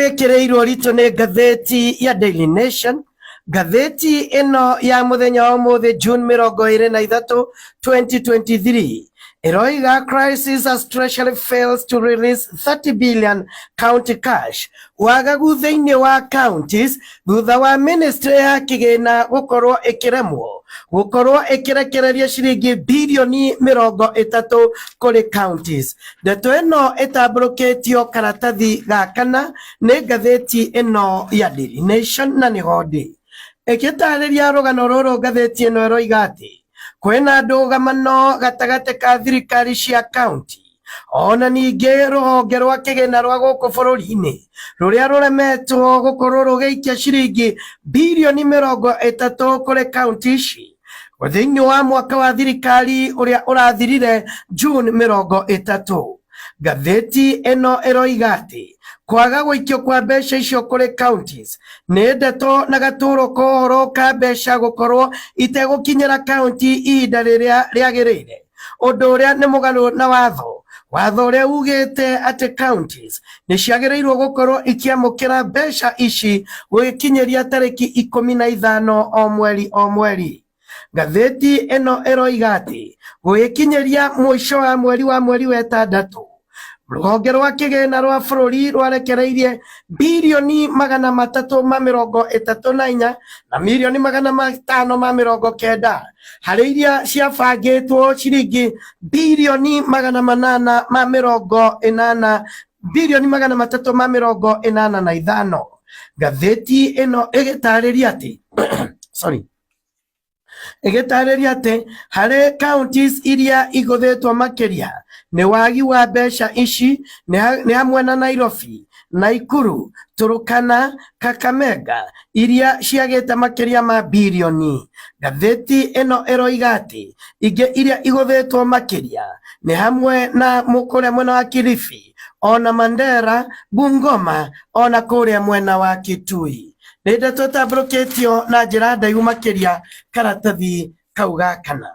gĩkĩrĩirwo ritũ nĩ ngathĩti ya Daily Nation. Ngathĩti ĩno ya mũthenya wa ũmũthĩ June 23, 2023 ĩroiga crisis as Treasury fails to release 30 billion county cash. Wagagu thĩinĩ wa counties thutha wa ministry ya kĩgĩna gũkorwo ĩkĩrekereria ciringi birioni 30 kũrĩ counties. Ndeto ĩno ĩtambũrũkĩtio karatathi gakana nĩ ngathĩti ĩno ya Daily Nation na nĩ hodi ĩgĩtarĩria rũgano rũrũ. Ngathĩti ĩno ĩroiga atĩ kwĩna ndũgamano gatagatĩ ka thirikari cia county ona ningĩ rũhonge rwa kĩgĩna rwa gũkũ bũrũri-inĩ rũrĩa rũremetwo gũkorwo rũgĩikia ciringi birioni 30 kũrĩ county ici thĩinĩ wa mwaka wa thirikari ũrĩa ũrathirire June 30. Ngathĩti ĩno ĩroiga atĩ kwaga gũikio kwa mbeca icio kũrĩ counties nĩ ndeto na gatũrũ kohoro ka mbeca gũkorwo itegũkinyĩra county ihinda rĩrĩa rĩagĩrĩire, ũndũ ũrĩa nĩ mũgarũ na watho ũrĩa ugĩte atĩ counties nĩ ciagĩrĩirwo gũkorwo ikiamũkĩra mbeca ici gũgĩkinyĩria tarĩki 15 o mweri. Ngathĩti ĩno ĩroiga atĩ gũgĩkinyĩria mũico wa mweri wetandatũ rũhonge rwa kĩgĩna rwa bũrũri rwarekereirie birioni 334 na mirioni 590 harĩ iria ciabangĩtwo ciringi birioni 385. Ngathĩti ĩno ĩgĩtarĩria atĩ harĩ counties iria igũthĩtwo makĩria nĩ wagi wa mbeca ici nĩ hamwe na Nairobi, Naikuru, Turkana, Kakamega iria ciagĩte makĩria ma birioni. Ngathĩti ĩno ĩroiga atĩ ingĩ iria igũthĩtwo makĩria nĩ hamwe na kũrĩa mwena wa Kilifi, ona Mandera, Bungoma, ona kũrĩa mwena wa Kitui. Nĩ ndeto ĩtambũrũkĩtio na njĩra ndaihu makĩria karatathi kau gakana.